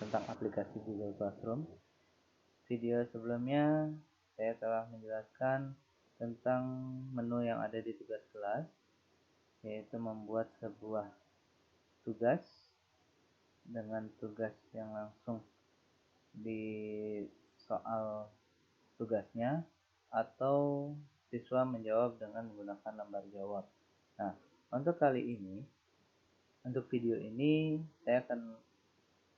tentang aplikasi Google Classroom. Video sebelumnya saya telah menjelaskan tentang menu yang ada di tugas kelas, yaitu membuat sebuah tugas dengan tugas yang langsung di soal tugasnya atau siswa menjawab dengan menggunakan lembar jawab. Nah, untuk video ini saya akan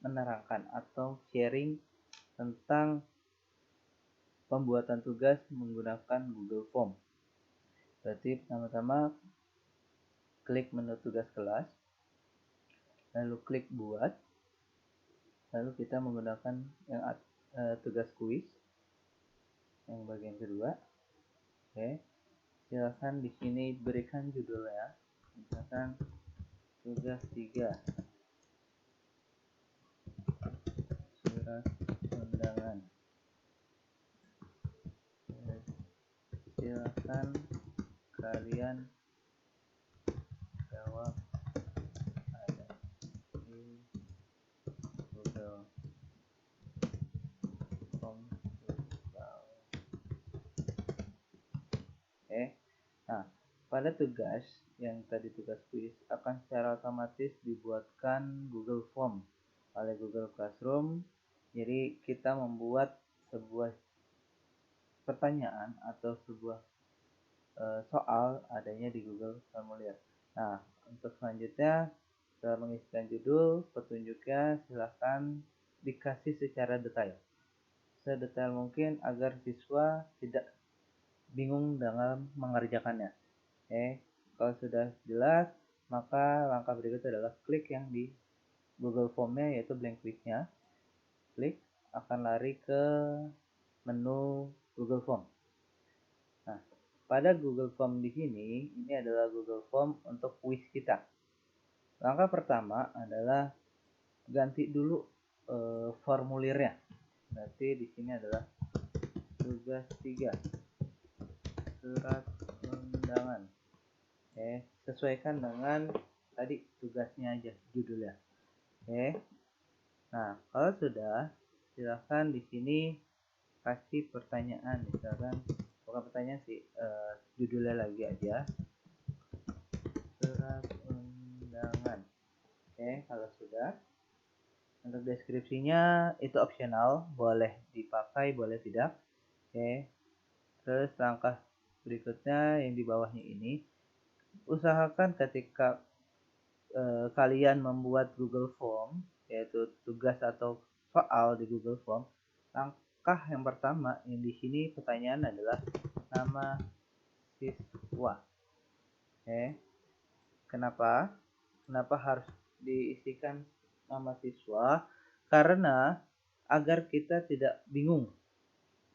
menerangkan atau sharing tentang pembuatan tugas menggunakan Google Form. Berarti pertama-tama klik menu tugas kelas, lalu klik buat, lalu kita menggunakan yang tugas kuis yang bagian kedua. Oke, silakan di sini berikan judulnya, misalkan tugas 3 surat undangan. Silakan kalian jawab ada di Google Form. Nah, pada tugas yang tadi tugas kuis akan secara otomatis dibuatkan Google Form oleh Google Classroom. Jadi kita membuat sebuah pertanyaan atau sebuah soal adanya di Google Formulir. Nah, untuk selanjutnya setelah mengisikan judul, petunjuknya silahkan dikasih secara detail, sedetail mungkin agar siswa tidak bingung dalam mengerjakannya. Kalau sudah jelas, maka langkah berikutnya adalah klik yang di Google Form-nya, yaitu blank quiz-nya. Klik, akan lari ke menu Google Form. Nah, pada Google Form di sini, ini adalah Google Form untuk quiz kita. Langkah pertama adalah ganti dulu formulirnya. Berarti di sini adalah tugas 3 surat undangan. Sesuaikan dengan tadi tugasnya aja, judulnya. Nah, kalau sudah, silahkan di sini kasih pertanyaan, misalkan bukan pertanyaan sih, judulnya lagi aja, surat undangan. Kalau sudah, untuk deskripsinya itu opsional, boleh dipakai, boleh tidak. Terus langkah berikutnya yang di bawahnya ini, usahakan ketika kalian membuat Google Form, yaitu tugas atau soal di Google Form, langkah yang pertama yang di sini pertanyaan adalah nama siswa. Kenapa harus diisikan nama siswa? Karena agar kita tidak bingung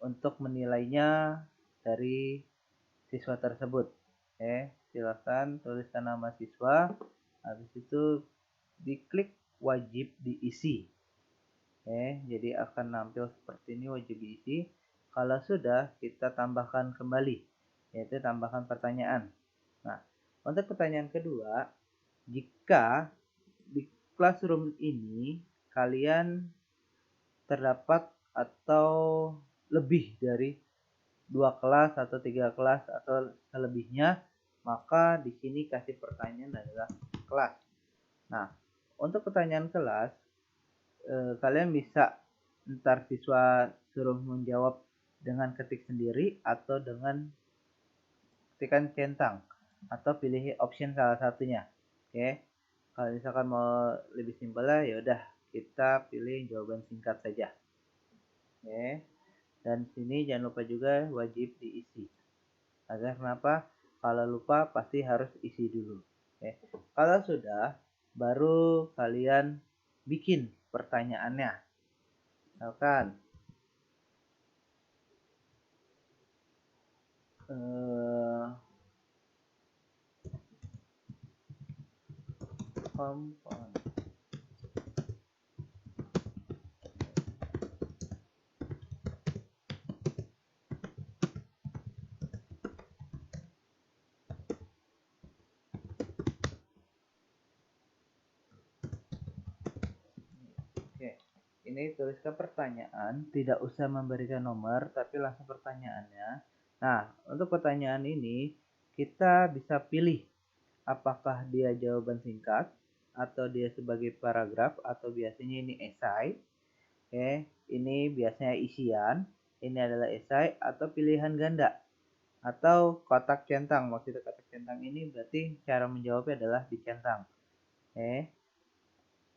untuk menilainya dari siswa tersebut. Silakan tuliskan nama siswa, habis itu diklik wajib diisi. Jadi akan nampil seperti ini, wajib diisi. Kalau sudah, kita tambahkan kembali, yaitu tambahkan pertanyaan. Nah, untuk pertanyaan kedua, jika di Classroom ini kalian terdapat atau lebih dari 2 kelas atau 3 kelas atau selebihnya, maka di sini kasih pertanyaan adalah kelas. Nah, untuk pertanyaan kelas, kalian bisa ntar siswa suruh menjawab dengan ketik sendiri atau dengan ketikan centang, atau pilih option salah satunya. Kalau misalkan mau lebih simpel ya udah kita pilih jawaban singkat saja. Dan sini jangan lupa juga wajib diisi. Agar kenapa? Kalau lupa pasti harus isi dulu. Kalau sudah, baru kalian bikin pertanyaannya. Misalkan kompon. ini tuliskan pertanyaan, tidak usah memberikan nomor, tapi langsung pertanyaannya. Nah, untuk pertanyaan ini kita bisa pilih apakah dia jawaban singkat, atau dia sebagai paragraf, atau biasanya ini esai. Oke, ini biasanya isian, ini adalah esai, atau pilihan ganda, atau kotak centang. Maksudnya kotak centang ini berarti cara menjawabnya adalah dicentang. Oke.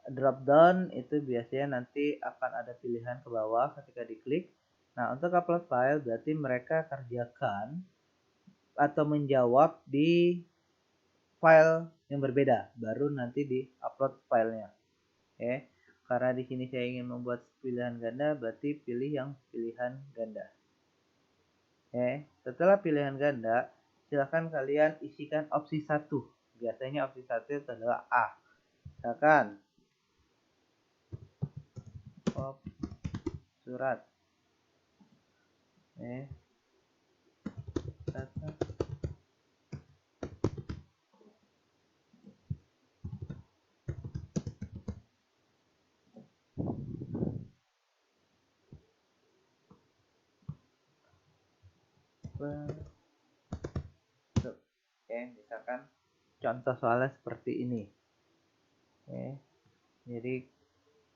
Drop down itu biasanya nanti akan ada pilihan ke bawah ketika diklik. Nah, untuk upload file berarti mereka kerjakan atau menjawab di file yang berbeda, baru nanti di upload filenya. Oke, karena di sini saya ingin membuat pilihan ganda, berarti pilih yang pilihan ganda. Oke, setelah pilihan ganda, silakan kalian isikan opsi 1. Biasanya opsi 1 itu adalah A. Misalkan surat. Oke, misalkan contoh soalnya seperti ini. Oke, jadi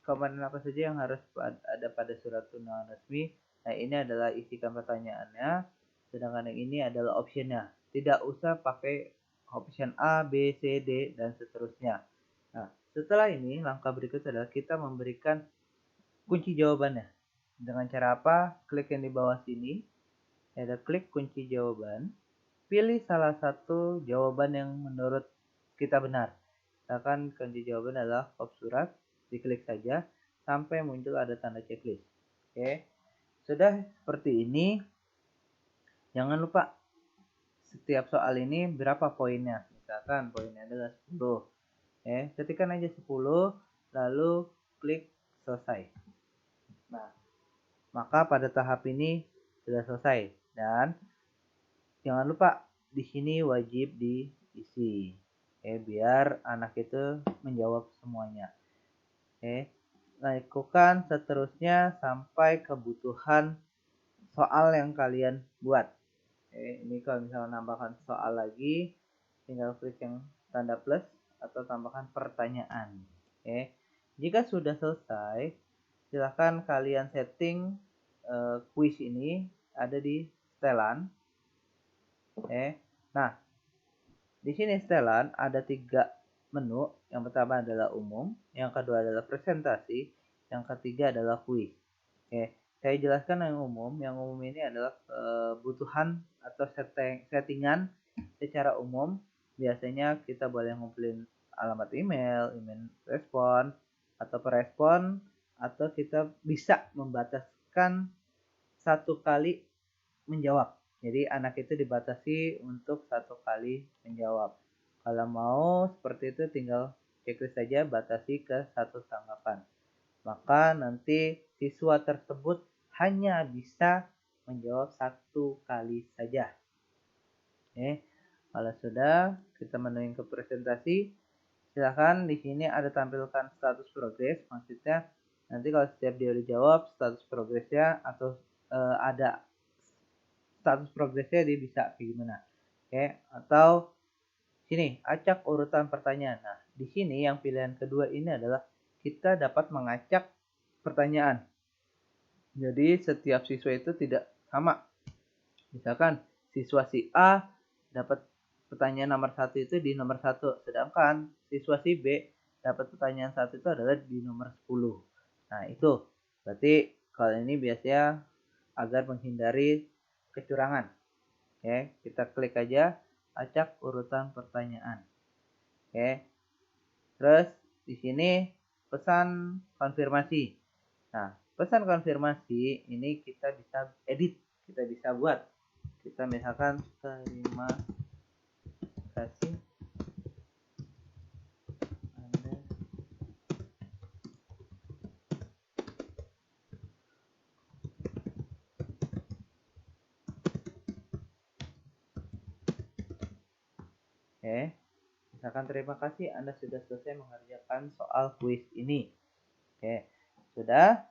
komponen apa saja yang harus ada pada surat tuntutan resmi. Nah, ini adalah isikan pertanyaannya, sedangkan yang ini adalah optionnya. Tidak usah pakai option A, B, C, D, dan seterusnya. Nah, setelah ini langkah berikut adalah kita memberikan kunci jawabannya. Dengan cara apa? Klik yang di bawah sini, ada klik kunci jawaban. Pilih salah satu jawaban yang menurut kita benar. Misalkan kunci jawaban adalah hop surat, diklik saja sampai muncul ada tanda checklist. Oke, sudah seperti ini. Jangan lupa setiap soal ini berapa poinnya. Misalkan poinnya adalah 10. Ketikkan aja 10, lalu klik selesai. Nah, maka pada tahap ini sudah selesai. Dan jangan lupa di sini wajib diisi. Biar anak itu menjawab semuanya. Lakukan seterusnya sampai kebutuhan soal yang kalian buat. Ini kalau misalnya nambahkan soal lagi, tinggal klik yang tanda plus atau tambahkan pertanyaan. Jika sudah selesai, silahkan kalian setting quiz ini ada di setelan. Nah, di sini setelan ada 3 menu. Yang pertama adalah umum, yang kedua adalah presentasi, yang ketiga adalah quiz. Saya jelaskan yang umum. Yang umum ini adalah kebutuhan atau settingan secara umum. Biasanya kita boleh ngumpulin alamat email, email respon, atau perespon, atau kita bisa membataskan 1 kali menjawab. Jadi anak itu dibatasi untuk 1 kali menjawab. Kalau mau seperti itu tinggal checklist saja, batasi ke 1 tanggapan. Maka nanti siswa tersebut hanya bisa menjawab 1 kali saja. Kalau sudah, kita menuju ke presentasi. Silahkan di sini ada tampilkan status progres. Maksudnya nanti kalau setiap dia dijawab status progresnya atau ada status progresnya dia bisa kayak gimana. Atau sini acak urutan pertanyaan. Nah, di sini yang pilihan kedua ini adalah kita dapat mengacak pertanyaan. Jadi setiap siswa itu tidak sama. Misalkan siswa si A dapat pertanyaan nomor 1 itu di nomor 1, sedangkan siswa si B dapat pertanyaan 1 itu adalah di nomor 10. Nah, itu berarti kalau ini biasanya agar menghindari kecurangan. Kita klik aja acak urutan pertanyaan. Terus di sini pesan konfirmasi. Nah, pesan konfirmasi ini kita bisa edit, kita bisa buat. Kita misalkan terima kasih Anda misalkan terima kasih Anda sudah selesai mengerjakan soal kuis ini. Sudah.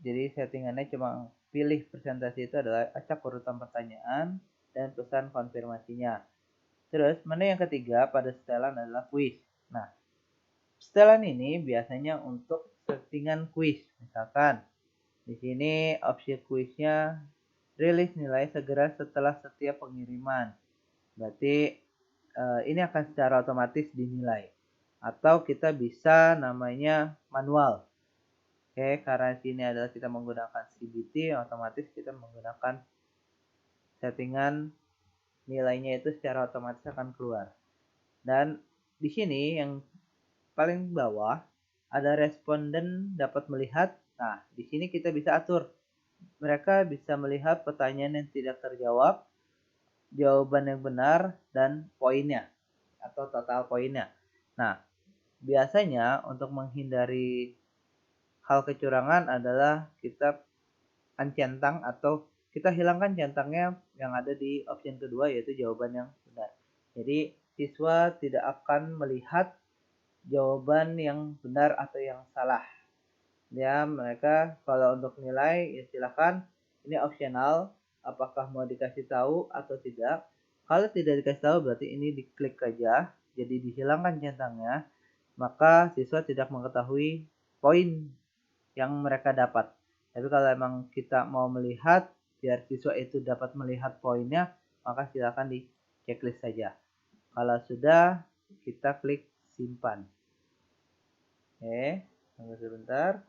Jadi settingannya cuma pilih presentasi itu adalah acak urutan pertanyaan dan pesan konfirmasinya. Terus menu yang ketiga pada setelan adalah quiz. Nah, setelan ini biasanya untuk settingan quiz. Misalkan di sini opsi quiznya rilis nilai segera setelah setiap pengiriman. Berarti ini akan secara otomatis dinilai. Atau kita bisa namanya manual. Oke, karena sini adalah kita menggunakan CBT, otomatis kita menggunakan settingan nilainya itu secara otomatis akan keluar. Dan di sini yang paling bawah ada responden dapat melihat. Nah, di sini kita bisa atur. Mereka bisa melihat pertanyaan yang tidak terjawab, jawaban yang benar, dan poinnya atau total poinnya. Nah, biasanya untuk menghindari hal kecurangan adalah kita uncentang atau kita hilangkan centangnya yang ada di option kedua, yaitu jawaban yang benar. Jadi siswa tidak akan melihat jawaban yang benar atau yang salah. Ya, mereka kalau untuk nilai ya silakan, ini opsional, apakah mau dikasih tahu atau tidak. Kalau tidak dikasih tahu berarti ini diklik aja, jadi dihilangkan centangnya, maka siswa tidak mengetahui poin yang mereka dapat. Tapi kalau emang kita mau melihat biar siswa itu dapat melihat poinnya, maka silakan di checklist saja. Kalau sudah, kita klik simpan. Oke, tunggu sebentar.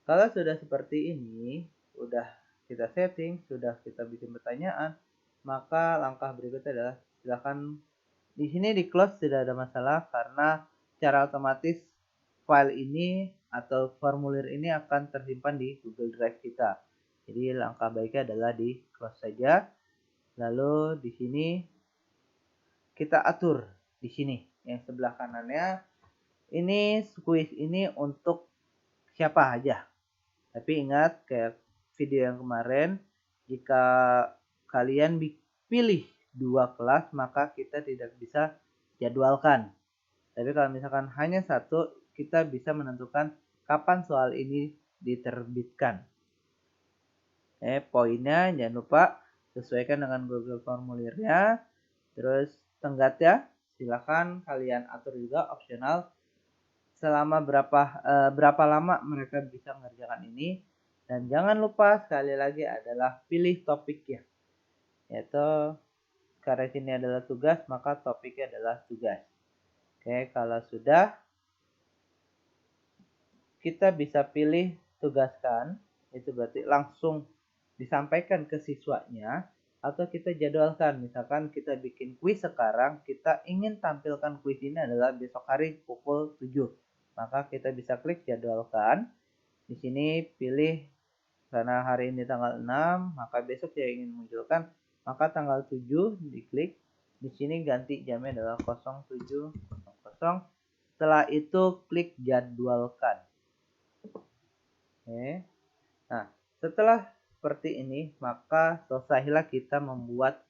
Kalau sudah seperti ini, sudah kita setting, sudah kita bikin pertanyaan, maka langkah berikutnya adalah silakan di sini di close, tidak ada masalah karena secara otomatis file ini atau formulir ini akan tersimpan di Google Drive kita. Jadi langkah baiknya adalah di close saja. Lalu di sini kita atur di sini yang sebelah kanannya, ini quiz ini untuk siapa aja. Tapi ingat kayak video yang kemarin, jika kalian pilih 2 kelas maka kita tidak bisa jadwalkan. Tapi kalau misalkan hanya satu, kita bisa menentukan kapan soal ini diterbitkan. Poinnya jangan lupa sesuaikan dengan Google formulirnya. Terus tenggatnya silakan kalian atur juga, opsional. Selama berapa lama mereka bisa mengerjakan ini. Dan jangan lupa sekali lagi adalah pilih topiknya. Yaitu karena sini adalah tugas, maka topiknya adalah tugas. Oke, kalau sudah, kita bisa pilih tugaskan, itu berarti langsung disampaikan ke siswanya, atau kita jadwalkan. Misalkan kita bikin kuis sekarang, kita ingin tampilkan kuis ini adalah besok hari pukul 7. Maka kita bisa klik jadwalkan. Di sini pilih karena hari ini tanggal 6, maka besok saya ingin munculkan, maka tanggal 7 diklik. Di sini ganti jamnya adalah 07.00. Setelah itu klik jadwalkan. Oke. Nah, setelah seperti ini, maka selesailah kita membuat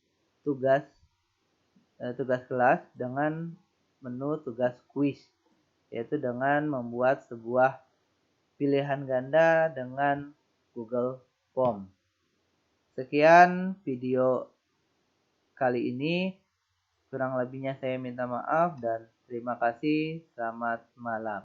tugas kelas dengan menu tugas quiz, yaitu dengan membuat sebuah pilihan ganda dengan Google Form. Sekian video kali ini. Kurang lebihnya saya minta maaf dan terima kasih. Selamat malam.